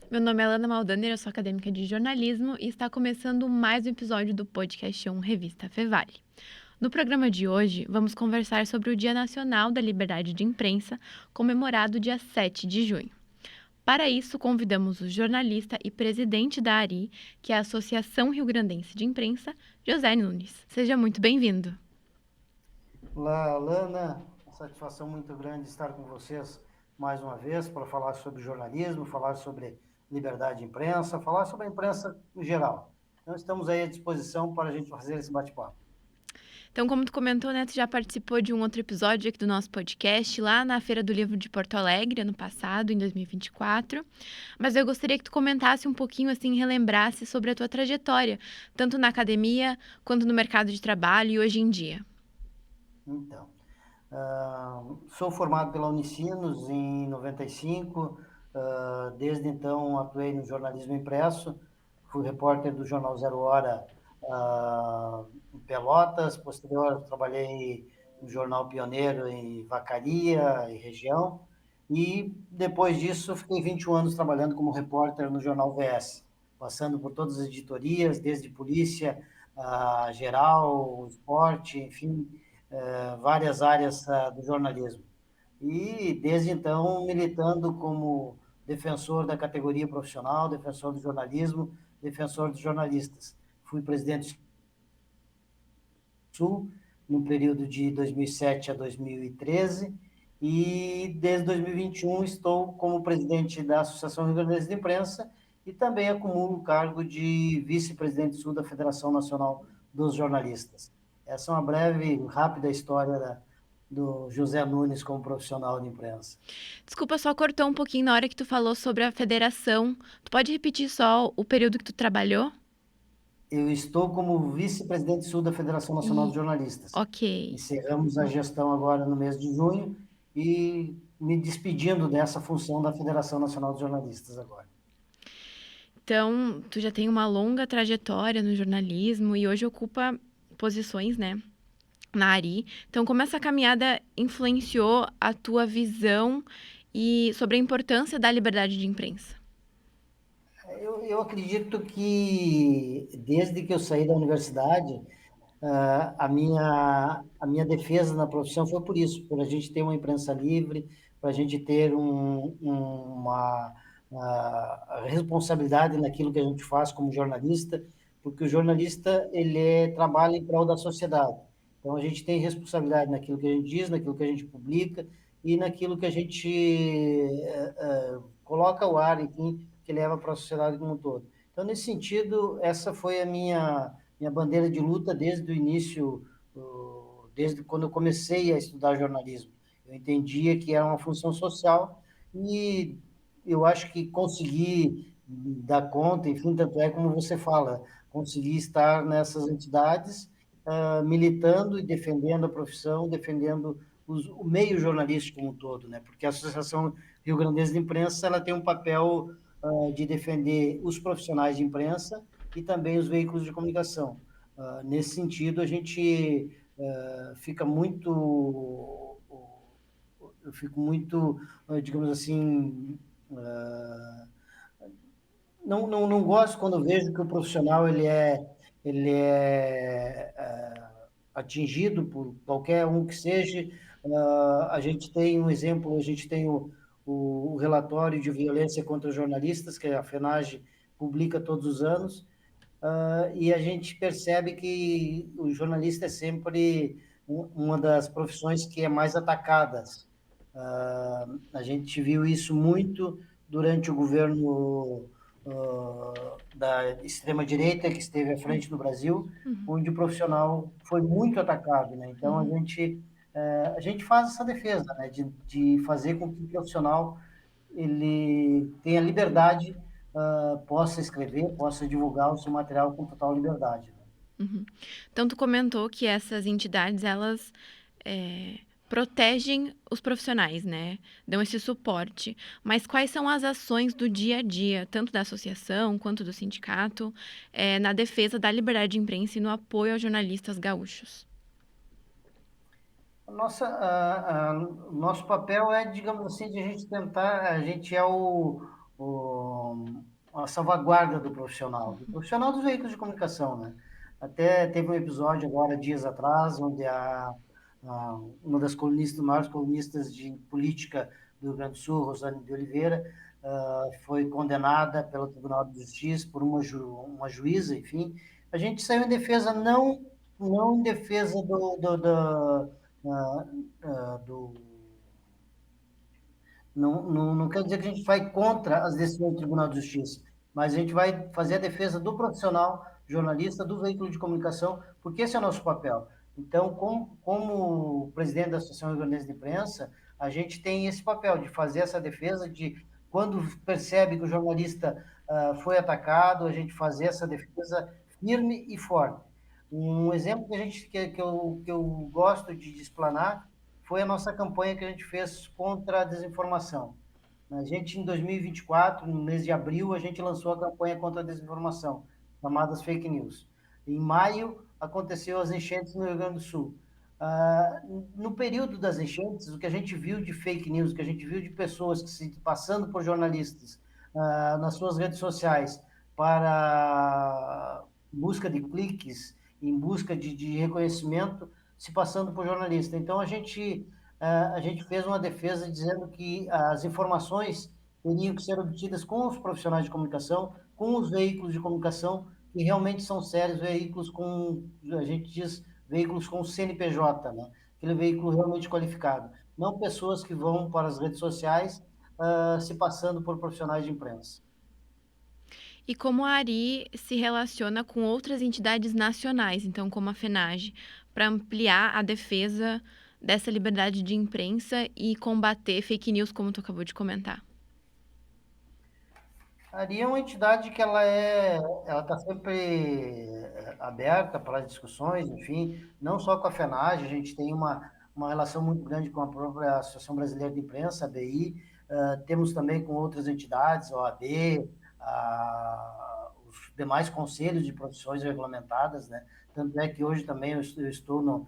Meu nome é Alana Maldaner, eu sou acadêmica de jornalismo e está começando mais um episódio do podcast Revista Fevale. No programa de hoje, vamos conversar sobre o Dia Nacional da Liberdade de Imprensa, comemorado dia 7 de junho. Para isso, convidamos o jornalista e presidente da ARI, que é a Associação Rio-Grandense de Imprensa, José Nunes. Seja muito bem-vindo. Olá, Alana. Uma satisfação muito grande estar com vocês mais uma vez para falar sobre jornalismo, falar sobre liberdade de imprensa, falar sobre a imprensa em geral. Então, estamos aí à disposição para a gente fazer esse bate-papo. Então, como tu comentou, né, tu já participou de um outro episódio aqui do nosso podcast, lá na Feira do Livro de Porto Alegre, ano passado, em 2024. Mas eu gostaria que tu comentasse um pouquinho, assim, relembrasse sobre a tua trajetória, tanto na academia quanto no mercado de trabalho e hoje em dia. Então, sou formado pela Unicinos em 95. Desde então, atuei no jornalismo impresso. Fui repórter do jornal Zero Hora, em Pelotas. Posterior, trabalhei no jornal Pioneiro em Vacaria e região. E depois disso, fiquei 21 anos trabalhando como repórter no jornal VS, passando por todas as editorias, desde polícia, geral, esporte, enfim, várias áreas do jornalismo. E desde então militando como defensor da categoria profissional, defensor do jornalismo, defensor dos jornalistas. Fui presidente do Sul no período de 2007 a 2013 e desde 2021 estou como presidente da Associação Rio Grandense de Imprensa e também acumulo o cargo de vice-presidente sul da Federação Nacional dos Jornalistas. Essa é uma breve, rápida história do José Nunes como profissional de imprensa. Desculpa, só cortou um pouquinho na hora que tu falou sobre a federação. Tu pode repetir só o período que tu trabalhou? Eu estou como vice-presidente sul da Federação Nacional dos E, Jornalistas. ok. Encerramos a gestão agora no mês de junho e me despedindo dessa função da Federação Nacional dos Jornalistas agora. Então, tu já tem uma longa trajetória no jornalismo e hoje ocupa posições, né, na ARI. Então, como essa caminhada influenciou a tua visão e sobre a importância da liberdade de imprensa? Eu acredito que desde que eu saí da universidade, a minha defesa na profissão foi por isso, por a gente ter uma imprensa livre, para a gente ter uma responsabilidade naquilo que a gente faz como jornalista, porque o jornalista trabalha em prol da sociedade. Então a gente tem responsabilidade naquilo que a gente diz, naquilo que a gente publica e naquilo que a gente coloca ao ar, enfim, que leva para a sociedade como um todo. Então, nesse sentido, essa foi a minha bandeira de luta desde o início, desde quando eu comecei a estudar jornalismo. Eu entendia que era uma função social e eu acho que consegui dar conta, enfim, tanto é como você fala, consegui estar nessas entidades, militando e defendendo a profissão, defendendo o meio jornalístico como um todo, né? Porque a Associação Rio Grandense de Imprensa ela tem um papel de defender os profissionais de imprensa e também os veículos de comunicação. Nesse sentido, a gente fica muito, eu fico muito, digamos assim, não gosto quando vejo que o profissional ele é atingido por qualquer um que seja. A gente tem um exemplo, a gente tem o relatório de violência contra jornalistas, que a FENAGE publica todos os anos, e a gente percebe que o jornalista é sempre uma das profissões que é mais atacadas. A gente viu isso muito durante o governo da extrema-direita, que esteve à frente no Brasil, onde o profissional foi muito atacado, né? Então, a gente faz essa defesa, né? De fazer com que o profissional ele tenha liberdade, possa escrever, possa divulgar o seu material com total liberdade, né? Uhum. Então, tu comentou que essas entidades, elas é, protegem os profissionais, né? Dão esse suporte. Mas quais são as ações do dia a dia, tanto da associação quanto do sindicato, na defesa da liberdade de imprensa e no apoio aos jornalistas gaúchos? O nosso papel é, digamos assim, de a gente tentar, a gente é a salvaguarda do profissional dos veículos de comunicação, né? Até teve um episódio agora, dias atrás, onde uma das colunistas, maiores colunistas de política do Rio Grande do Sul, Rosane de Oliveira, foi condenada pelo Tribunal de Justiça por uma juíza, enfim. A gente saiu em defesa, não em defesa ah, do não quer dizer que a gente vai contra as decisões do Tribunal de Justiça, mas a gente vai fazer a defesa do profissional jornalista, do veículo de comunicação, porque esse é o nosso papel. Então, como presidente da Associação Rio Grandense de Imprensa, a gente tem esse papel de fazer essa defesa, de quando percebe que o jornalista foi atacado, a gente fazer essa defesa firme e forte. Um exemplo que eu gosto de explanar foi a nossa campanha que a gente fez contra a desinformação. A gente, em 2024, no mês de abril, a gente lançou a campanha contra a desinformação, chamadas fake news. Em maio, aconteceu as enchentes no Rio Grande do Sul. No período das enchentes, o que a gente viu de fake news, o que a gente viu de pessoas que se passando por jornalistas nas suas redes sociais para busca de cliques, em busca de reconhecimento, se passando por jornalista. Então, a gente fez uma defesa dizendo que as informações teriam que ser obtidas com os profissionais de comunicação, com os veículos de comunicação, que realmente são sérios, veículos com, a gente diz, veículos com CNPJ, né? Aquele veículo realmente qualificado. Não pessoas que vão para as redes sociais se passando por profissionais de imprensa. E como a ARI se relaciona com outras entidades nacionais, então como a FENAGE, para ampliar a defesa dessa liberdade de imprensa e combater fake news, como tu acabou de comentar. A ARI é uma entidade que ela está sempre aberta para as discussões, enfim, não só com a FENAGE, a gente tem uma relação muito grande com a própria Associação Brasileira de Imprensa, a ABI, temos também com outras entidades, a OAB, os demais conselhos de profissões regulamentadas, né? Tanto é que hoje também eu estou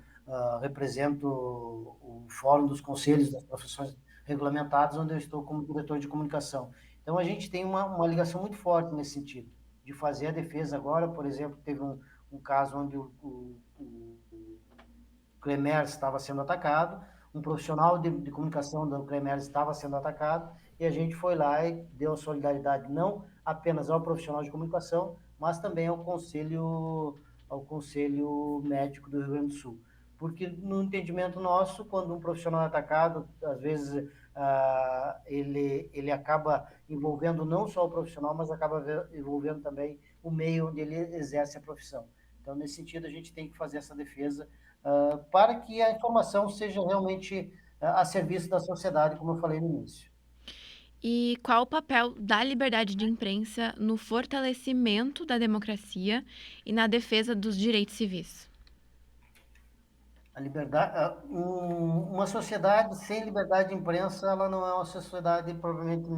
represento o Fórum dos Conselhos das Profissões Regulamentadas, onde eu estou como diretor de comunicação. Então, a gente tem uma ligação muito forte nesse sentido, de fazer a defesa agora. Por exemplo, teve um caso onde o Cremers estava sendo atacado, um profissional de comunicação do Cremers estava sendo atacado, e a gente foi lá e deu solidariedade não apenas ao profissional de comunicação, mas também ao Conselho Médico do Rio Grande do Sul. Porque, no entendimento nosso, quando um profissional é atacado, às vezes ele acaba envolvendo não só o profissional, mas acaba envolvendo também o meio onde ele exerce a profissão. Então, nesse sentido, a gente tem que fazer essa defesa para que a informação seja realmente a serviço da sociedade, como eu falei no início. E qual o papel da liberdade de imprensa no fortalecimento da democracia e na defesa dos direitos civis? A liberdade, uma sociedade sem liberdade de imprensa, ela não é uma sociedade propriamente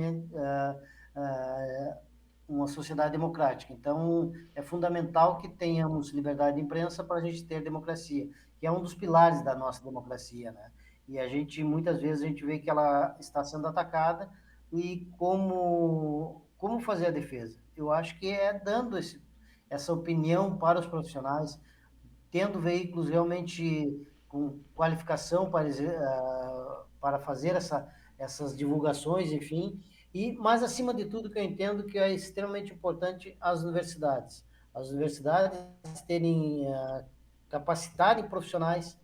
uma sociedade democrática. Então, é fundamental que tenhamos liberdade de imprensa para a gente ter democracia, que é um dos pilares da nossa democracia, né? E muitas vezes, a gente vê que ela está sendo atacada e como fazer a defesa? Eu acho que é dando essa opinião para os profissionais, tendo veículos realmente com qualificação para fazer essas divulgações, enfim, mas acima de tudo, que eu entendo que é extremamente importante as universidades terem, capacitarem profissionais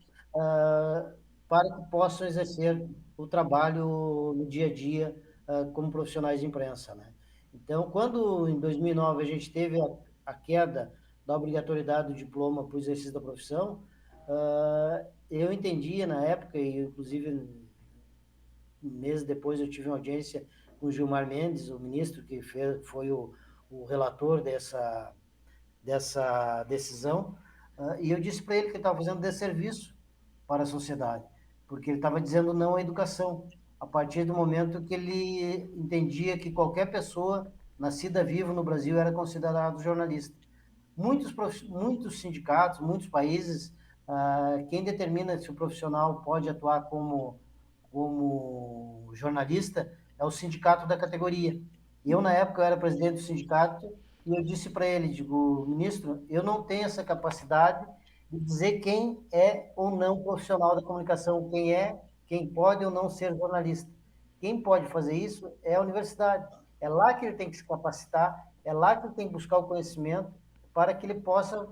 para que possam exercer o trabalho no dia a dia como profissionais de imprensa, né? Então, quando em 2009 a gente teve a queda da obrigatoriedade do diploma para o exercício da profissão, eu entendia na época, e inclusive meses depois eu tive uma audiência com o Gilmar Mendes, o ministro que foi o relator dessa decisão, e eu disse para ele que ele estava fazendo desserviço para a sociedade, porque ele estava dizendo não à educação, a partir do momento que ele entendia que qualquer pessoa nascida viva no Brasil era considerado jornalista. Muitos sindicatos, muitos países, quem determina se o profissional pode atuar como jornalista é o sindicato da categoria. Eu, na época, eu era presidente do sindicato e eu disse para ele, digo, ministro, eu não tenho essa capacidade de dizer quem é ou não profissional da comunicação, quem pode ou não ser jornalista. Quem pode fazer isso é a universidade. É lá que ele tem que se capacitar, é lá que ele tem que buscar o conhecimento para que ele possa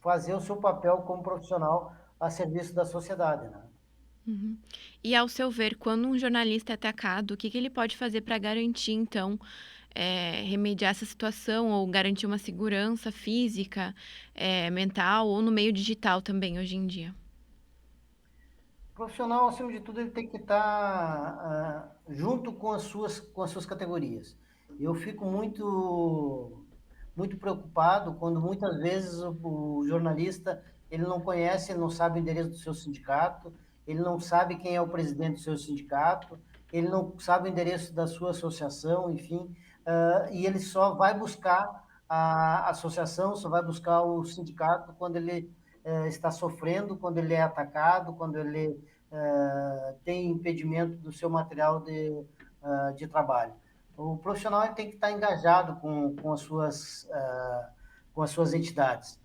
fazer o seu papel como profissional a serviço da sociedade, né? Uhum. E ao seu ver, quando um jornalista é atacado, o que que ele pode fazer para garantir, então, remediar essa situação ou garantir uma segurança física, mental ou no meio digital também hoje em dia? O profissional, acima de tudo, ele tem que estar junto com as suas categorias. Eu fico muito preocupado quando muitas vezes o jornalista ele não conhece, ele não sabe o endereço do seu sindicato, ele não sabe quem é o presidente do seu sindicato, ele não sabe o endereço da sua associação, enfim, e ele só vai buscar a associação, só vai buscar o sindicato quando ele está sofrendo, quando ele é atacado, quando ele tem impedimento do seu material de trabalho. O profissional ele tem que estar engajado com as suas entidades.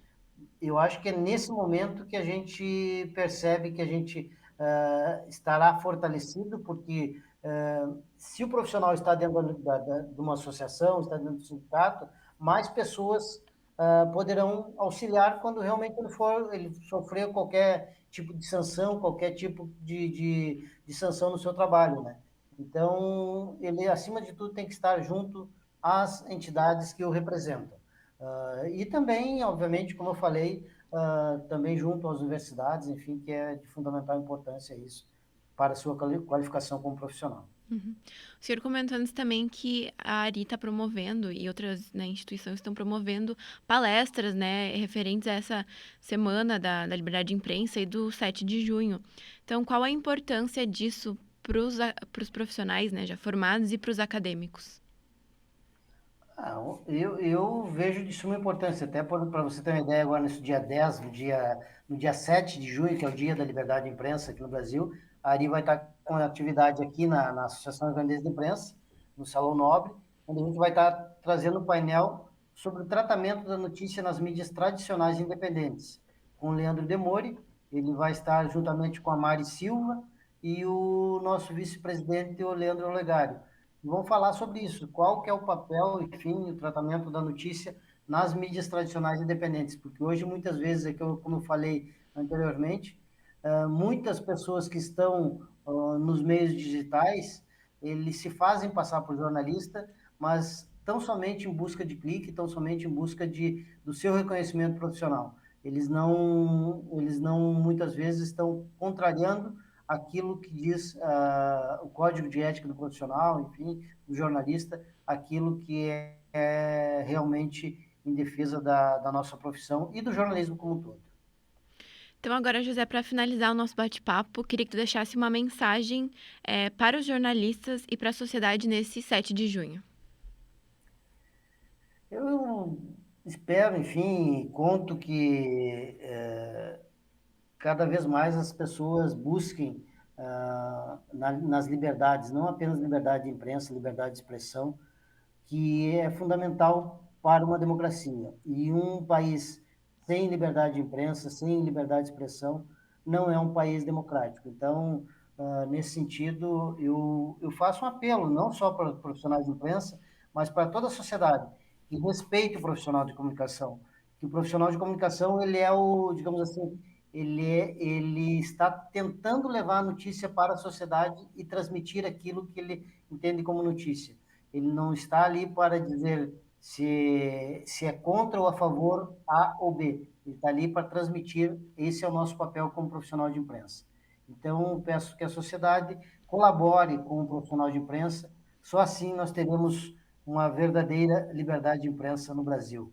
Eu acho que é nesse momento que a gente percebe que a gente estará fortalecido, porque se o profissional está dentro de uma associação, está dentro do sindicato, mais pessoas poderão auxiliar quando realmente ele sofrer qualquer tipo de sanção, qualquer tipo de sanção no seu trabalho, né? Então, ele, acima de tudo, tem que estar junto às entidades que o representam. E também, obviamente, como eu falei, também junto às universidades, enfim, que é de fundamental importância isso para a sua qualificação como profissional. Uhum. O senhor comentou antes também que a ARI está promovendo e outras, né, instituições estão promovendo palestras, né, referentes a essa semana da liberdade de imprensa e do 7 de junho. Então, qual a importância disso para os profissionais, né, já formados e para os acadêmicos? Eu vejo de suma importância, até para você ter uma ideia, agora nesse dia 10, no dia 7 de junho, que é o Dia da Liberdade de Imprensa aqui no Brasil, a ARI vai estar com atividade aqui na Associação Irlandesa de Imprensa, no Salão Nobre, onde a gente vai estar trazendo um painel sobre o tratamento da notícia nas mídias tradicionais e independentes, com o Leandro Demore, ele vai estar juntamente com a Mari Silva e o nosso vice-presidente, o Leandro Olegário. Vamos falar sobre isso. Qual que é o papel, enfim, o tratamento da notícia nas mídias tradicionais independentes? Porque hoje, muitas vezes, como eu falei anteriormente, muitas pessoas que estão nos meios digitais, eles se fazem passar por jornalista, mas tão somente em busca de clique, tão somente em busca do seu reconhecimento profissional. Eles não muitas vezes estão contrariando aquilo que diz o código de ética do profissional, enfim, do jornalista, aquilo que é realmente em defesa da nossa profissão e do jornalismo como um todo. Então, agora, José, para finalizar o nosso bate-papo, queria que tu deixasse uma mensagem, para os jornalistas e para a sociedade nesse 7 de junho. Eu espero, enfim, conto que cada vez mais as pessoas busquem nas liberdades, não apenas liberdade de imprensa, liberdade de expressão, que é fundamental para uma democracia. E um país sem liberdade de imprensa, sem liberdade de expressão, não é um país democrático. Então, nesse sentido, eu faço um apelo, não só para os profissionais de imprensa, mas para toda a sociedade, que respeite o profissional de comunicação. Que o profissional de comunicação, ele é o, digamos assim, ele está tentando levar a notícia para a sociedade e transmitir aquilo que ele entende como notícia. Ele não está ali para dizer se é contra ou a favor A ou B. Ele está ali para transmitir. Esse é o nosso papel como profissional de imprensa. Então, peço que a sociedade colabore com o profissional de imprensa. Só assim nós teremos uma verdadeira liberdade de imprensa no Brasil.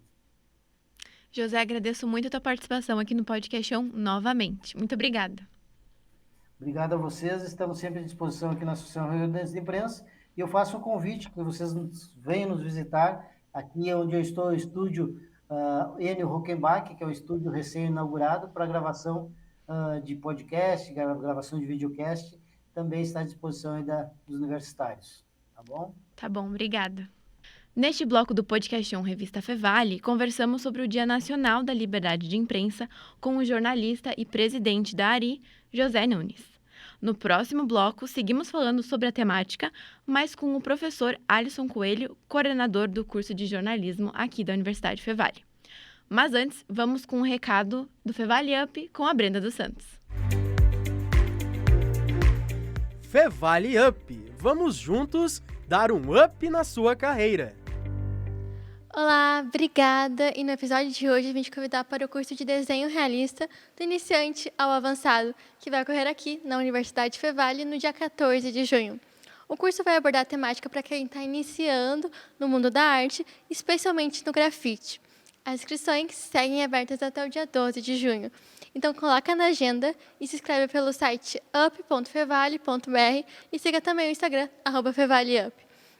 José, agradeço muito a tua participação aqui no podcast novamente. Muito obrigada. Obrigado a vocês. Estamos sempre à disposição aqui na Associação Rio Grande de Imprensa. E eu faço um convite que vocês venham nos visitar. Aqui é onde eu estou, o estúdio Enio Hockenbach, que é o estúdio recém-inaugurado para gravação de podcast, gravação de videocast. Também está à disposição aí dos universitários. Tá bom? Tá bom, obrigada. Neste bloco do podcast Revista Fevale, conversamos sobre o Dia Nacional da Liberdade de Imprensa com o jornalista e presidente da ARI, José Nunes. No próximo bloco, seguimos falando sobre a temática, mas com o professor Alisson Coelho, coordenador do curso de jornalismo aqui da Universidade Fevale. Mas antes, vamos com um recado do Fevale Up com a Brenda dos Santos. Fevale Up! Vamos juntos dar um up na sua carreira! Olá, obrigada! E no episódio de hoje, a gente convidar para o curso de desenho realista do iniciante ao avançado, que vai ocorrer aqui na Universidade Fevale no dia 14 de junho. O curso vai abordar a temática para quem está iniciando no mundo da arte, especialmente no grafite. As inscrições seguem abertas até o dia 12 de junho. Então, coloca na agenda e se inscreve pelo site up.fevale.br e siga também o Instagram, @FevaleUp.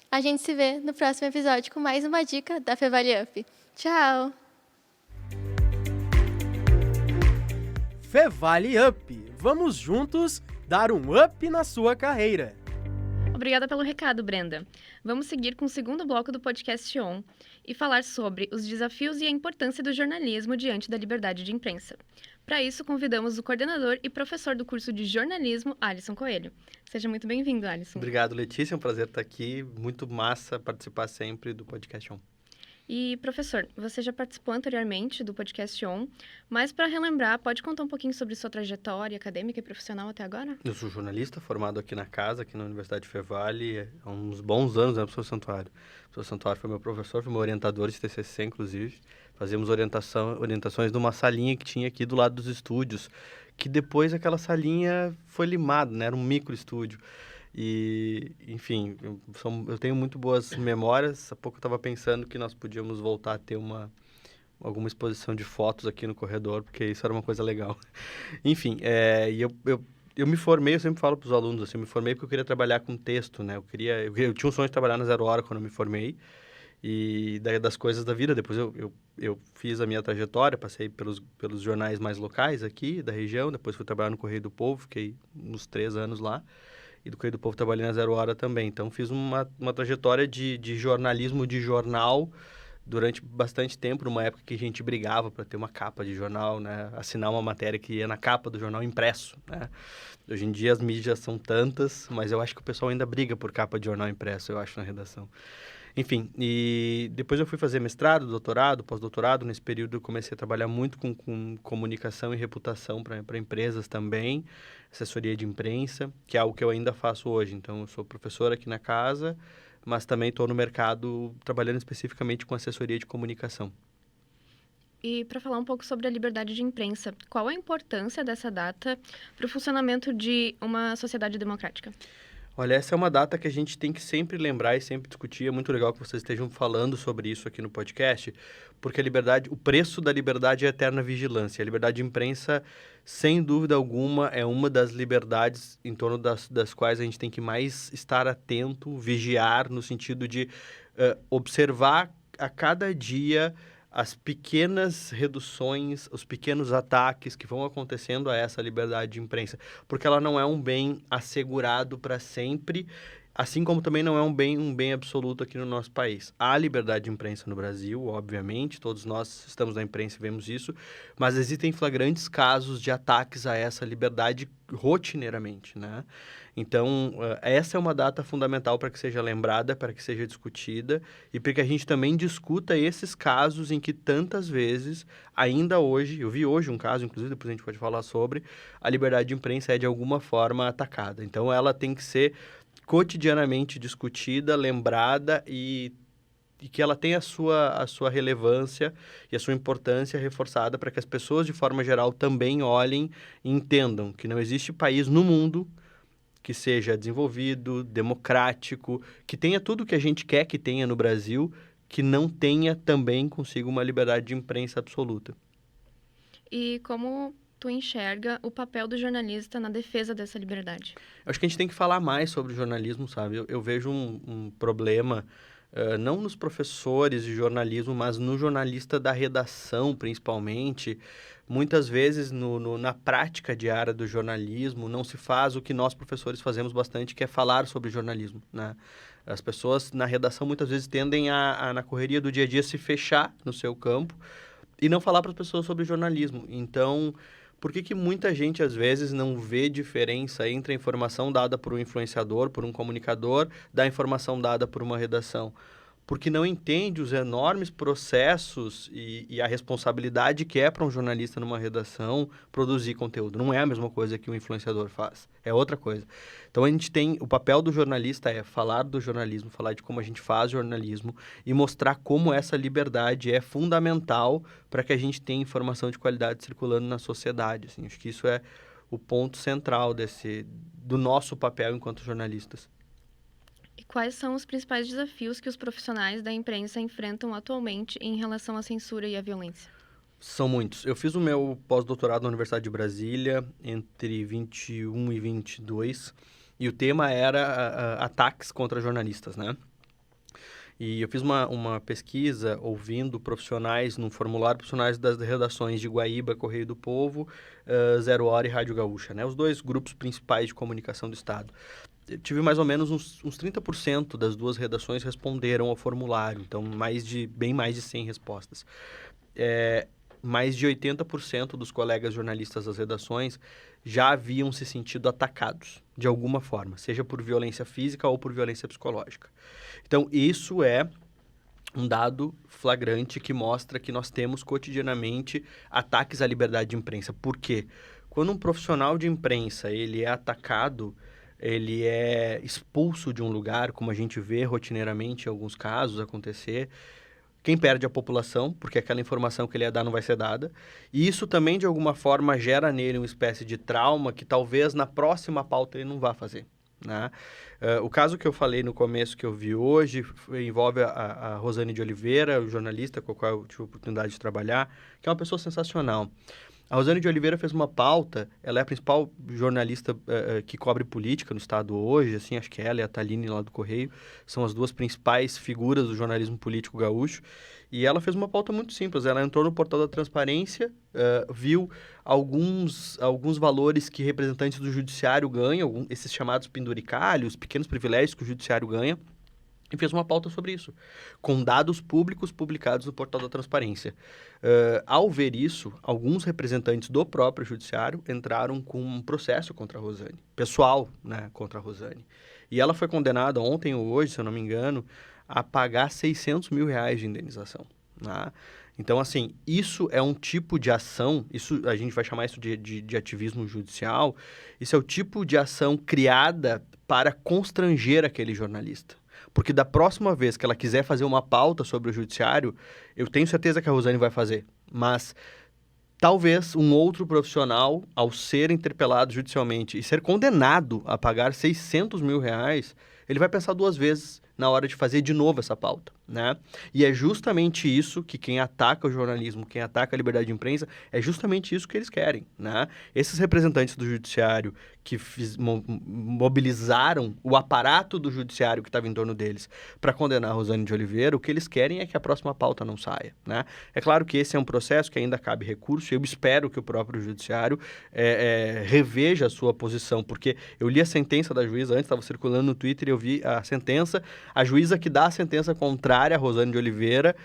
A gente se vê no próximo episódio com mais uma dica da Fevale Up. Tchau! Fevale Up! Vamos juntos dar um up na sua carreira! Obrigada pelo recado, Brenda. Vamos seguir com o segundo bloco do podcast ON e falar sobre os desafios e a importância do jornalismo diante da liberdade de imprensa. Para isso, convidamos o coordenador e professor do curso de jornalismo, Alisson Coelho. Seja muito bem-vindo, Alisson. Obrigado, Letícia. É um prazer estar aqui. Muito massa participar sempre do podcast ON. E, professor, você já participou anteriormente do podcast ON, mas para relembrar, pode contar um pouquinho sobre sua trajetória acadêmica e profissional até agora? Eu sou jornalista, formado aqui na casa, aqui na Universidade Fevale, há uns bons anos, né, professor Santuário. O professor Santuário foi meu professor, foi meu orientador de TCC, inclusive. Fazíamos orientações numa salinha que tinha aqui do lado dos estúdios, que depois aquela salinha foi limada, né? Era um micro estúdio. E, enfim, eu tenho muito boas memórias. Há pouco eu estava pensando que nós podíamos voltar a ter alguma exposição de fotos aqui no corredor, porque isso era uma coisa legal. Enfim, eu me formei, eu sempre falo para os alunos, assim, eu me formei porque eu queria trabalhar com texto, né? Eu tinha um sonho de trabalhar na Zero Hora quando eu me formei, e das coisas da vida. Depois eu fiz a minha trajetória, passei pelos jornais mais locais aqui da região, depois fui trabalhar no Correio do Povo, fiquei uns 3 anos lá. E do Correio do Povo trabalhei na Zero Hora também. Então, fiz uma trajetória de jornalismo de jornal durante bastante tempo, numa época que a gente brigava para ter uma capa de jornal, né? Assinar uma matéria que ia na capa do jornal impresso, né? Hoje em dia as mídias são tantas, mas eu acho que o pessoal ainda briga por capa de jornal impresso, eu acho, na redação. Enfim, e depois eu fui fazer mestrado, doutorado, pós-doutorado. Nesse período eu comecei a trabalhar muito com comunicação e reputação para empresas também, assessoria de imprensa, que é algo que eu ainda faço hoje. Então, eu sou professor aqui na casa, mas também estou no mercado trabalhando especificamente com assessoria de comunicação. E para falar um pouco sobre a liberdade de imprensa, qual a importância dessa data para o funcionamento de uma sociedade democrática? Olha, essa é uma data que a gente tem que sempre lembrar e sempre discutir. É muito legal que vocês estejam falando sobre isso aqui no podcast, porque o preço da liberdade é a eterna vigilância. A liberdade de imprensa, sem dúvida alguma, é uma das liberdades em torno das quais a gente tem que mais estar atento, vigiar, no sentido de observar a cada dia as pequenas reduções, os pequenos ataques que vão acontecendo a essa liberdade de imprensa, porque ela não é um bem assegurado para sempre, assim como também não é um bem absoluto aqui no nosso país. Há liberdade de imprensa no Brasil, obviamente, todos nós estamos na imprensa e vemos isso, mas existem flagrantes casos de ataques a essa liberdade rotineiramente, né? Então, essa é uma data fundamental para que seja lembrada, para que seja discutida e para que a gente também discuta esses casos em que tantas vezes, ainda hoje, eu vi hoje um caso, inclusive depois a gente pode falar sobre, a liberdade de imprensa é de alguma forma atacada. Então, ela tem que ser cotidianamente discutida, lembrada e que ela tenha a sua relevância e a sua importância reforçada para que as pessoas, de forma geral, também olhem e entendam que não existe país no mundo que seja desenvolvido, democrático, que tenha tudo o que a gente quer que tenha no Brasil, que não tenha também consigo uma liberdade de imprensa absoluta. E como tu enxerga o papel do jornalista na defesa dessa liberdade? Eu acho que a gente tem que falar mais sobre o jornalismo, sabe? Eu vejo um problema não nos professores de jornalismo, mas no jornalista da redação, principalmente. Muitas vezes, na prática diária do jornalismo, não se faz o que nós, professores, fazemos bastante, que é falar sobre jornalismo, né? As pessoas na redação, muitas vezes, tendem na correria do dia a dia, se fechar no seu campo e não falar para as pessoas sobre jornalismo. Então, por que muita gente, às vezes, não vê diferença entre a informação dada por um influenciador, por um comunicador, da informação dada por uma redação? Porque não entende os enormes processos e a responsabilidade que é para um jornalista numa redação produzir conteúdo. Não é a mesma coisa que um influenciador faz, é outra coisa. Então, a gente tem, o papel do jornalista é falar do jornalismo, falar de como a gente faz jornalismo e mostrar como essa liberdade é fundamental para que a gente tenha informação de qualidade circulando na sociedade. Assim. Acho que isso é o ponto central do nosso papel enquanto jornalistas. E quais são os principais desafios que os profissionais da imprensa enfrentam atualmente em relação à censura e à violência? São muitos. Eu fiz o meu pós-doutorado na Universidade de Brasília entre 21 e 22 e o tema era ataques contra jornalistas, né? E eu fiz uma pesquisa ouvindo profissionais, num formulário profissionais das redações de Guaíba, Correio do Povo, Zero Hora e Rádio Gaúcha, né? Os dois grupos principais de comunicação do Estado. Eu tive mais ou menos uns 30% das duas redações responderam ao formulário, então bem mais de 100 respostas. Mais de 80% dos colegas jornalistas das redações já haviam se sentido atacados, de alguma forma, seja por violência física ou por violência psicológica. Então, isso é um dado flagrante que mostra que nós temos cotidianamente ataques à liberdade de imprensa. Por quê? Quando um profissional de imprensa ele é atacado, ele é expulso de um lugar, como a gente vê rotineiramente em alguns casos acontecer, quem perde é a população, porque aquela informação que ele ia dar não vai ser dada. E isso também, de alguma forma, gera nele uma espécie de trauma que talvez na próxima pauta ele não vá fazer, né? O caso que eu falei no começo, que eu vi hoje, envolve a Rosane de Oliveira, o jornalista com a qual eu tive a oportunidade de trabalhar, que é uma pessoa sensacional. A Rosane de Oliveira fez uma pauta, ela é a principal jornalista que cobre política no estado hoje, assim, acho que ela e a Thaline lá do Correio são as duas principais figuras do jornalismo político gaúcho, e ela fez uma pauta muito simples, ela entrou no portal da transparência, viu alguns valores que representantes do judiciário ganham, esses chamados penduricalhos, pequenos privilégios que o judiciário ganha, e fez uma pauta sobre isso, com dados públicos publicados no portal da transparência. Ao ver isso, alguns representantes do próprio judiciário entraram com um processo contra a Rosane, pessoal, né, contra a Rosane. E ela foi condenada ontem ou hoje, se eu não me engano, a pagar R$600 mil de indenização, né? Então, assim, isso é um tipo de ação, isso a gente vai chamar isso de ativismo judicial, isso é o tipo de ação criada para constranger aquele jornalista. Porque da próxima vez que ela quiser fazer uma pauta sobre o judiciário, eu tenho certeza que a Rosane vai fazer. Mas talvez um outro profissional, ao ser interpelado judicialmente e ser condenado a pagar R$600 mil, ele vai pensar duas vezes na hora de fazer de novo essa pauta, né? E é justamente isso que quem ataca o jornalismo, quem ataca a liberdade de imprensa, é justamente isso que eles querem, né? Esses representantes do judiciário que mobilizaram o aparato do judiciário que estava em torno deles para condenar a Rosane de Oliveira, o que eles querem é que a próxima pauta não saia, né? É claro que esse é um processo que ainda cabe recurso, eu espero que o próprio judiciário reveja a sua posição, porque eu li a sentença da juíza antes, estava circulando no Twitter e eu vi a sentença, a juíza que dá a sentença contrária a Rosane de Oliveira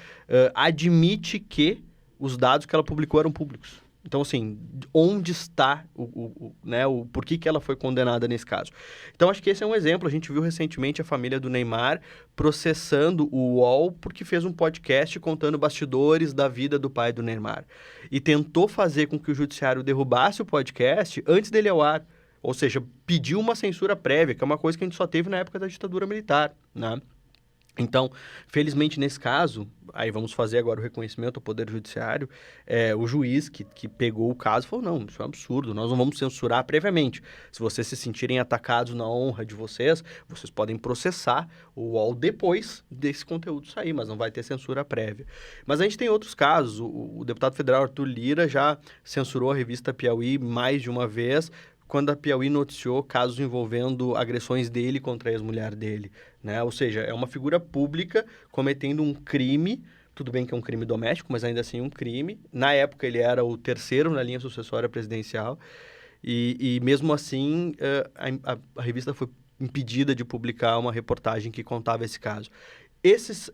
admite que os dados que ela publicou eram públicos. Então, assim, onde está o porquê que ela foi condenada nesse caso? Então, acho que esse é um exemplo. A gente viu recentemente a família do Neymar processando o UOL porque fez um podcast contando bastidores da vida do pai do Neymar. E tentou fazer com que o judiciário derrubasse o podcast antes dele ao ar. Ou seja, pediu uma censura prévia, que é uma coisa que a gente só teve na época da ditadura militar, né? Então, felizmente, nesse caso, aí vamos fazer agora o reconhecimento ao Poder Judiciário, o juiz que pegou o caso falou, não, isso é um absurdo, nós não vamos censurar previamente. Se vocês se sentirem atacados na honra de vocês podem processar o UOL depois desse conteúdo sair, mas não vai ter censura prévia. Mas a gente tem outros casos, o deputado federal Arthur Lira já censurou a revista Piauí mais de uma vez, quando a Piauí noticiou casos envolvendo agressões dele contra a ex-mulher dele, né? Ou seja, é uma figura pública cometendo um crime, tudo bem que é um crime doméstico, mas ainda assim um crime. Na época ele era o terceiro na linha sucessória presidencial e mesmo assim a revista foi impedida de publicar uma reportagem que contava esse caso. Esses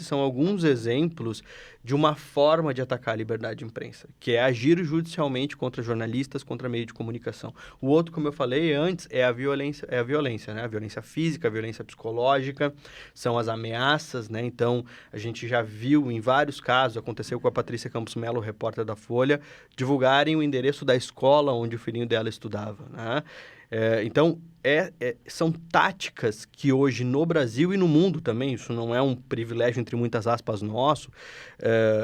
são alguns exemplos de uma forma de atacar a liberdade de imprensa, que é agir judicialmente contra jornalistas, contra meio de comunicação. O outro, como eu falei antes, é a violência, né? A violência física, a violência psicológica, são as ameaças, né? Então, a gente já viu em vários casos, aconteceu com a Patrícia Campos Mello, repórter da Folha, divulgarem o endereço da escola onde o filhinho dela estudava, né? Então, são táticas que hoje no Brasil e no mundo também, isso não é um privilégio entre muitas aspas nosso,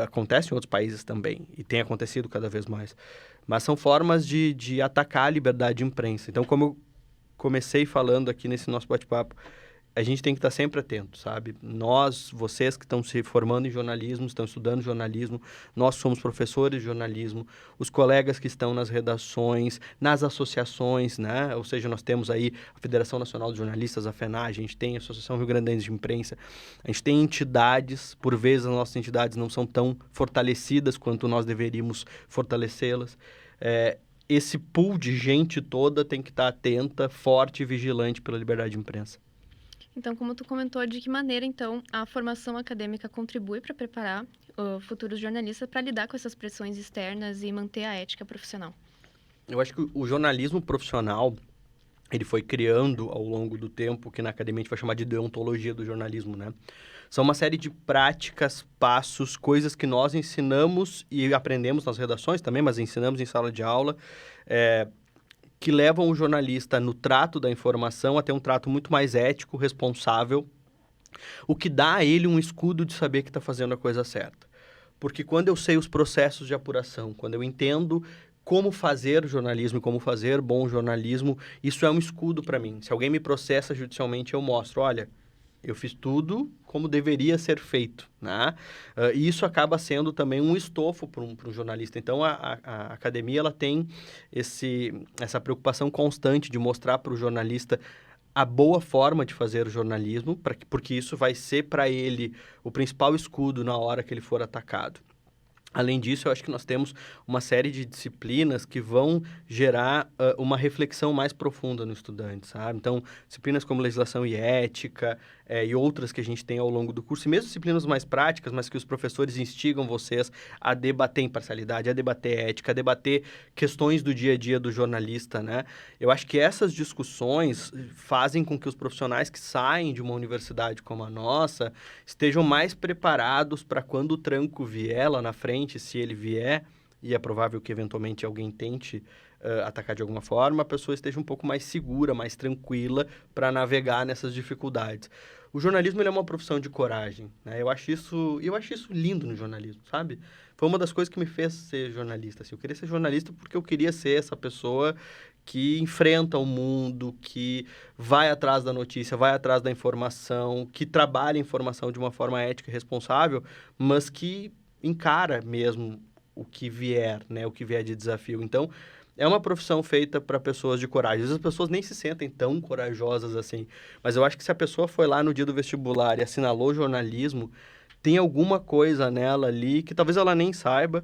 acontece em outros países também e tem acontecido cada vez mais, mas são formas de atacar a liberdade de imprensa. Então, como eu comecei falando aqui nesse nosso bate-papo, a gente tem que estar sempre atento, sabe? Vocês que estão se formando em jornalismo, estão estudando jornalismo, nós somos professores de jornalismo, os colegas que estão nas redações, nas associações, né? Ou seja, nós temos aí a Federação Nacional de Jornalistas, a FENAG, a gente tem a Associação Rio Grandense de Imprensa, a gente tem entidades, por vezes as nossas entidades não são tão fortalecidas quanto nós deveríamos fortalecê-las. Esse pool de gente toda tem que estar atenta, forte e vigilante pela liberdade de imprensa. Então, como tu comentou, de que maneira, então, a formação acadêmica contribui para preparar futuros jornalistas para lidar com essas pressões externas e manter a ética profissional? Eu acho que o jornalismo profissional, ele foi criando ao longo do tempo, que na academia a gente vai chamar de deontologia do jornalismo, né? São uma série de práticas, passos, coisas que nós ensinamos e aprendemos nas redações também, mas ensinamos em sala de aula, que levam o jornalista no trato da informação a ter um trato muito mais ético, responsável, o que dá a ele um escudo de saber que está fazendo a coisa certa. Porque quando eu sei os processos de apuração, quando eu entendo como fazer jornalismo e como fazer bom jornalismo, isso é um escudo para mim. Se alguém me processa judicialmente, eu mostro, olha, eu fiz tudo como deveria ser feito, né? E isso acaba sendo também um estofo para um jornalista. Então, a academia ela tem essa preocupação constante de mostrar para o jornalista a boa forma de fazer o jornalismo, porque isso vai ser para ele o principal escudo na hora que ele for atacado. Além disso, eu acho que nós temos uma série de disciplinas que vão gerar uma reflexão mais profunda no estudante, sabe? Então, disciplinas como legislação e ética e outras que a gente tem ao longo do curso, e mesmo disciplinas mais práticas, mas que os professores instigam vocês a debater imparcialidade, a debater ética, a debater questões do dia a dia do jornalista, né? Eu acho que essas discussões fazem com que os profissionais que saem de uma universidade como a nossa estejam mais preparados para quando o tranco vier lá na frente, se ele vier, e é provável que eventualmente alguém tente atacar de alguma forma, a pessoa esteja um pouco mais segura, mais tranquila para navegar nessas dificuldades. O jornalismo ele é uma profissão de coragem, né? Eu acho isso lindo no jornalismo, sabe? Foi uma das coisas que me fez ser jornalista. Assim. Eu queria ser jornalista porque eu queria ser essa pessoa que enfrenta o mundo, que vai atrás da notícia, vai atrás da informação, que trabalha a informação de uma forma ética e responsável, mas que encara mesmo o que vier, né? O que vier de desafio. Então, é uma profissão feita para pessoas de coragem. Às vezes as pessoas nem se sentem tão corajosas assim. Mas eu acho que se a pessoa foi lá no dia do vestibular e assinalou jornalismo, tem alguma coisa nela ali que talvez ela nem saiba,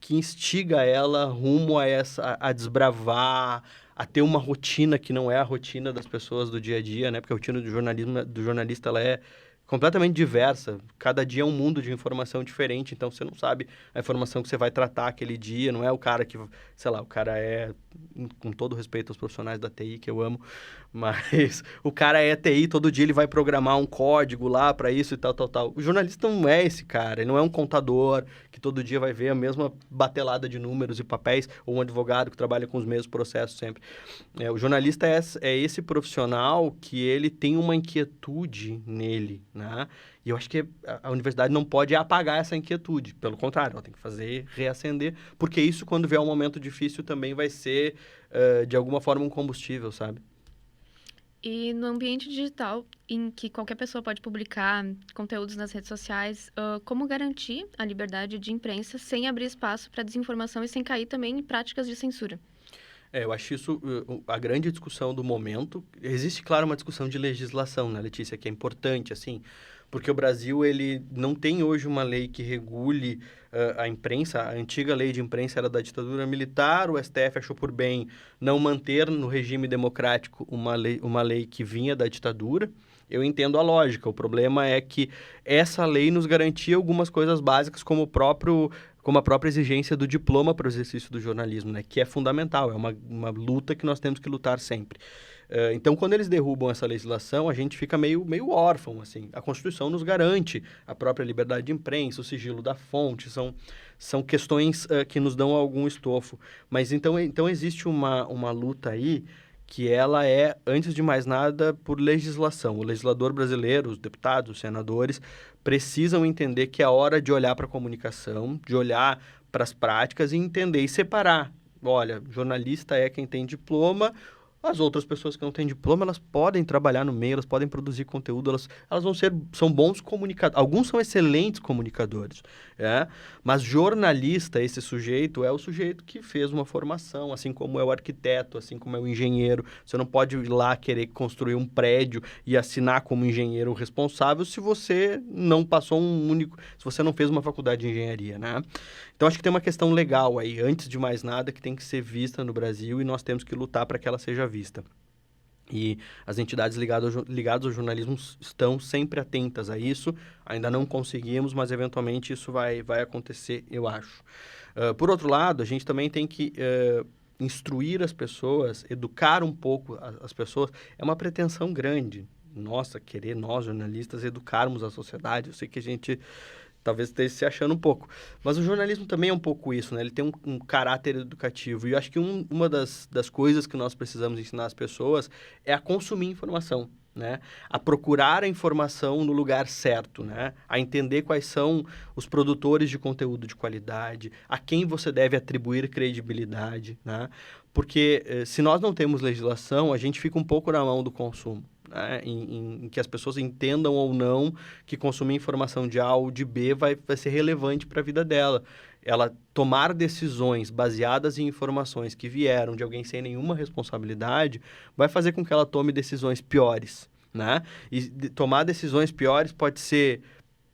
que instiga ela rumo a desbravar, a ter uma rotina que não é a rotina das pessoas do dia a dia, né? Porque a rotina do jornalista ela é completamente diversa. Cada dia é um mundo de informação diferente, então você não sabe a informação que você vai tratar aquele dia, não é o cara que, sei lá, o cara com todo respeito aos profissionais da TI, que eu amo, mas o cara é TI, todo dia ele vai programar um código lá para isso e tal. O jornalista não é esse cara, ele não é um contador que todo dia vai ver a mesma batelada de números e papéis, ou um advogado que trabalha com os mesmos processos sempre. O jornalista é esse profissional que ele tem uma inquietude nele, né? E eu acho que a universidade não pode apagar essa inquietude. Pelo contrário, ela tem que fazer reacender, porque isso, quando vier um momento difícil, também vai ser, de alguma forma, um combustível, sabe? E no ambiente digital, em que qualquer pessoa pode publicar conteúdos nas redes sociais, como garantir a liberdade de imprensa sem abrir espaço para desinformação e sem cair também em práticas de censura? Eu acho isso a grande discussão do momento. Existe, claro, uma discussão de legislação, né, Letícia, que é importante, assim, porque o Brasil, ele não tem hoje uma lei que regule a imprensa. A antiga lei de imprensa era da ditadura militar, o STF achou por bem não manter no regime democrático uma lei que vinha da ditadura. Eu entendo a lógica, o problema é que essa lei nos garantia algumas coisas básicas, como a própria exigência do diploma para o exercício do jornalismo, né? Que é fundamental, é uma luta que nós temos que lutar sempre. Então, quando eles derrubam essa legislação, a gente fica meio órfão, assim. A Constituição nos garante a própria liberdade de imprensa, o sigilo da fonte, são questões que nos dão algum estofo. Mas então existe uma luta aí que ela é, antes de mais nada, por legislação. O legislador brasileiro, os deputados, os senadores, precisam entender que é hora de olhar para a comunicação, de olhar para as práticas e entender e separar. Olha, jornalista é quem tem diploma, as outras pessoas que não têm diploma, elas podem trabalhar no meio, elas podem produzir conteúdo, elas são bons comunicadores. Alguns são excelentes comunicadores, mas jornalista, esse sujeito, é o sujeito que fez uma formação, assim como é o arquiteto, assim como é o engenheiro. Você não pode ir lá querer construir um prédio e assinar como engenheiro responsável se você não passou se você não fez uma faculdade de engenharia, né? Então, acho que tem uma questão legal aí, antes de mais nada, que tem que ser vista no Brasil e nós temos que lutar para que ela seja vista. E as entidades ligadas ao jornalismo estão sempre atentas a isso. Ainda não conseguimos, mas eventualmente isso vai acontecer, eu acho. Por outro lado, a gente também tem que instruir as pessoas, educar um pouco as pessoas. É uma pretensão grande, nós jornalistas, educarmos a sociedade. Eu sei que a gente talvez esteja se achando um pouco. Mas o jornalismo também é um pouco isso, né? Ele tem um caráter educativo. E eu acho que uma das coisas que nós precisamos ensinar as pessoas é a consumir informação, né? A procurar a informação no lugar certo, né? A entender quais são os produtores de conteúdo de qualidade, a quem você deve atribuir credibilidade, né? Porque se nós não temos legislação, a gente fica um pouco na mão do consumo. Em que as pessoas entendam ou não que consumir informação de A ou de B vai ser relevante para a vida dela. Ela tomar decisões baseadas em informações que vieram de alguém sem nenhuma responsabilidade vai fazer com que ela tome decisões piores, né? E tomar decisões piores pode ser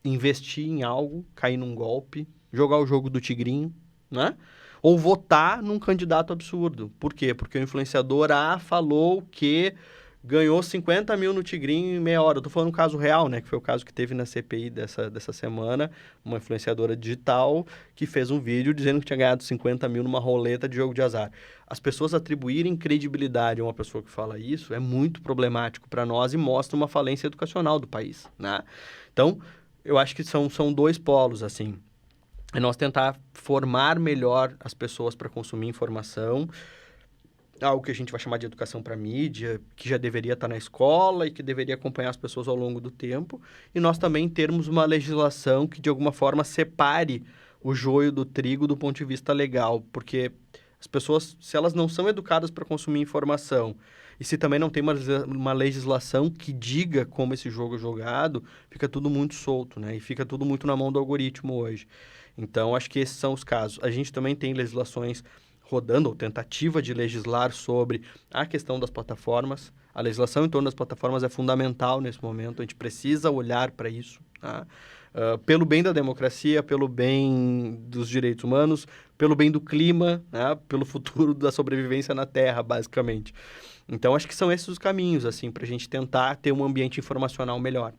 investir em algo, cair num golpe, jogar o jogo do tigrinho, né? Ou votar num candidato absurdo. Por quê? Porque o influenciador A falou que ganhou 50 mil no Tigrinho em meia hora. Eu tô falando um caso real, né? Que foi o caso que teve na CPI dessa semana. Uma influenciadora digital que fez um vídeo dizendo que tinha ganhado 50 mil numa roleta de jogo de azar. As pessoas atribuírem credibilidade a uma pessoa que fala isso é muito problemático para nós e mostra uma falência educacional do país, né? Então, eu acho que são dois polos, assim. É nós tentar formar melhor as pessoas para consumir informação, algo que a gente vai chamar de educação para mídia, que já deveria estar na escola e que deveria acompanhar as pessoas ao longo do tempo, e nós também termos uma legislação que, de alguma forma, separe o joio do trigo do ponto de vista legal, porque as pessoas, se elas não são educadas para consumir informação, e se também não tem uma legislação que diga como esse jogo é jogado, fica tudo muito solto, né? E fica tudo muito na mão do algoritmo hoje. Então, acho que esses são os casos. A gente também tem legislações rodando, ou tentativa de legislar sobre a questão das plataformas. A legislação em torno das plataformas é fundamental nesse momento, a gente precisa olhar para isso, tá? Pelo bem da democracia, pelo bem dos direitos humanos, pelo bem do clima, né? Pelo futuro da sobrevivência na Terra, basicamente. Então, acho que são esses os caminhos, assim, para a gente tentar ter um ambiente informacional melhor.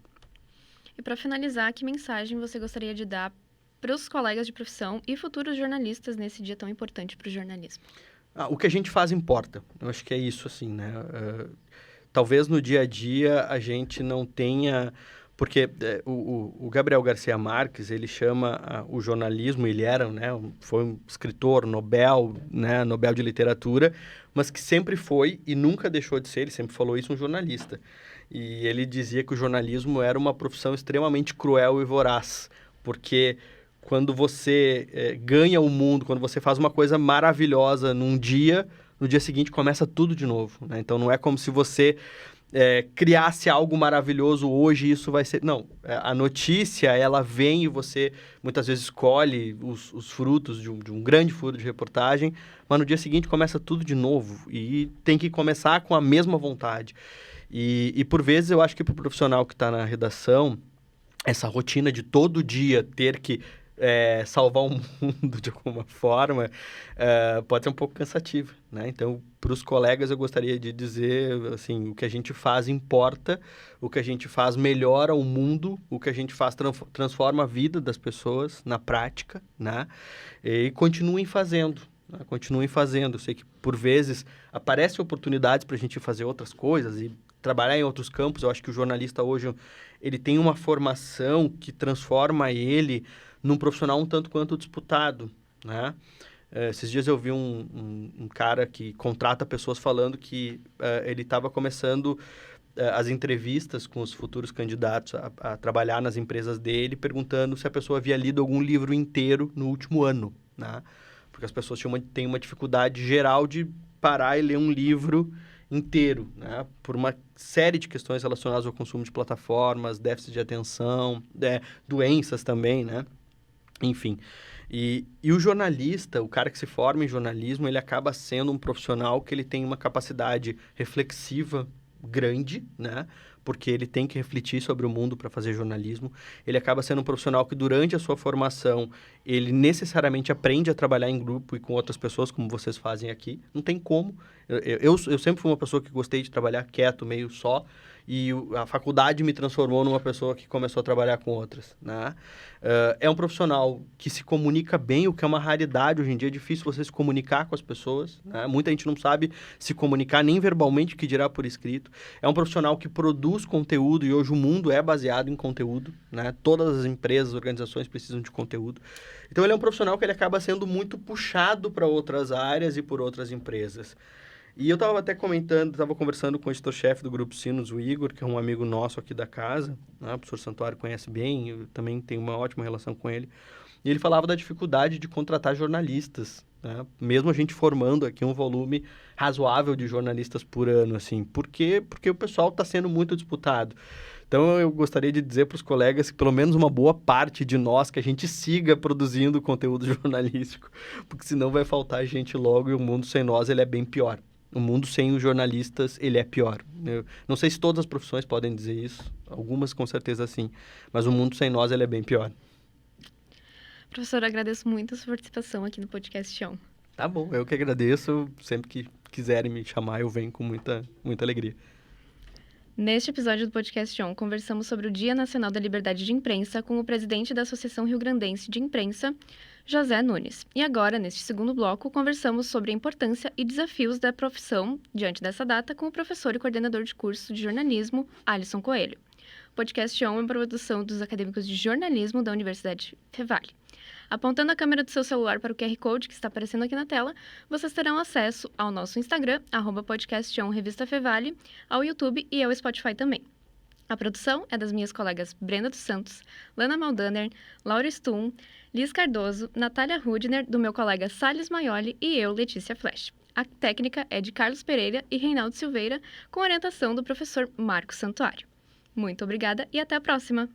E para finalizar, que mensagem você gostaria de dar para os colegas de profissão e futuros jornalistas nesse dia tão importante para o jornalismo? O que a gente faz importa. Eu acho que é isso, assim, né? Talvez no dia a dia a gente não tenha... Porque o Gabriel Garcia Marques, ele chama o jornalismo, ele era, né? Foi um escritor Nobel, né? Nobel de literatura, mas que sempre foi e nunca deixou de ser, ele sempre falou isso, um jornalista. E ele dizia que o jornalismo era uma profissão extremamente cruel e voraz, porque quando você ganha o mundo, quando você faz uma coisa maravilhosa num dia, no dia seguinte começa tudo de novo, né? Então, não é como se você criasse algo maravilhoso hoje, isso vai ser... Não, a notícia, ela vem e você muitas vezes colhe os frutos de um grande furo de reportagem, mas no dia seguinte começa tudo de novo e tem que começar com a mesma vontade. E por vezes eu acho que para o profissional que está na redação, essa rotina de todo dia ter que salvar o mundo de alguma forma, pode ser um pouco cansativa, né? Então, para os colegas, eu gostaria de dizer, assim, o que a gente faz importa, o que a gente faz melhora o mundo, o que a gente faz transforma a vida das pessoas na prática, né? E continuem fazendo, né? Continuem fazendo. Eu sei que, por vezes, aparecem oportunidades para a gente fazer outras coisas e trabalhar em outros campos. Eu acho que o jornalista hoje, ele tem uma formação que transforma ele num profissional um tanto quanto disputado, né? Esses dias eu vi um cara que contrata pessoas falando que ele estava começando as entrevistas com os futuros candidatos a trabalhar nas empresas dele, perguntando se a pessoa havia lido algum livro inteiro no último ano, né? Porque as pessoas têm uma dificuldade geral de parar e ler um livro inteiro, né? Por uma série de questões relacionadas ao consumo de plataformas, déficit de atenção, doenças também, né? Enfim, e o jornalista, o cara que se forma em jornalismo, ele acaba sendo um profissional que ele tem uma capacidade reflexiva grande, né? Porque ele tem que refletir sobre o mundo para fazer jornalismo. Ele acaba sendo um profissional que, durante a sua formação, ele necessariamente aprende a trabalhar em grupo e com outras pessoas, como vocês fazem aqui. Não tem como. Eu sempre fui uma pessoa que gostei de trabalhar quieto, meio só, e a faculdade me transformou numa pessoa que começou a trabalhar com outras, né? É um profissional que se comunica bem, o que é uma raridade. Hoje em dia é difícil você se comunicar com as pessoas, né? Muita gente não sabe se comunicar nem verbalmente, que dirá por escrito. É um profissional que produz conteúdo, e hoje o mundo é baseado em conteúdo, né? Todas as empresas, organizações precisam de conteúdo. Então ele é um profissional que ele acaba sendo muito puxado para outras áreas e por outras empresas. E eu estava até conversando com o editor-chefe do Grupo Sinos, o Igor, que é um amigo nosso aqui da casa, né? O professor Santuário conhece bem, eu também tenho uma ótima relação com ele. E ele falava da dificuldade de contratar jornalistas, né? Mesmo a gente formando aqui um volume razoável de jornalistas por ano, assim. Por quê? Porque o pessoal está sendo muito disputado. Então, eu gostaria de dizer para os colegas que pelo menos uma boa parte de nós, que a gente siga produzindo conteúdo jornalístico, porque senão vai faltar gente logo e o mundo sem nós, ele é bem pior. O mundo sem os jornalistas, ele é pior. Eu não sei se todas as profissões podem dizer isso, algumas com certeza sim, mas o mundo sem nós, ele é bem pior. Professor, agradeço muito a sua participação aqui no podcast Chão. Tá bom, eu que agradeço. Sempre que quiserem me chamar, eu venho com muita, muita alegria. Neste episódio do podcast Chão, conversamos sobre o Dia Nacional da Liberdade de Imprensa com o presidente da Associação Rio-Grandense de Imprensa, José Nunes. E agora, neste segundo bloco, conversamos sobre a importância e desafios da profissão diante dessa data com o professor e coordenador de curso de jornalismo, Alisson Coelho. O podcast é uma produção dos acadêmicos de jornalismo da Universidade Fevale. Apontando a câmera do seu celular para o QR Code que está aparecendo aqui na tela, vocês terão acesso ao nosso Instagram, @podcastionrevistafevale, ao YouTube e ao Spotify também. A produção é das minhas colegas Brenda dos Santos, Lana Maldaner, Laura Stum, Liz Cardoso, Natália Rudner, do meu colega Salles Maioli e eu, Letícia Flash. A técnica é de Carlos Pereira e Reinaldo Silveira, com orientação do professor Marcos Santuário. Muito obrigada e até a próxima!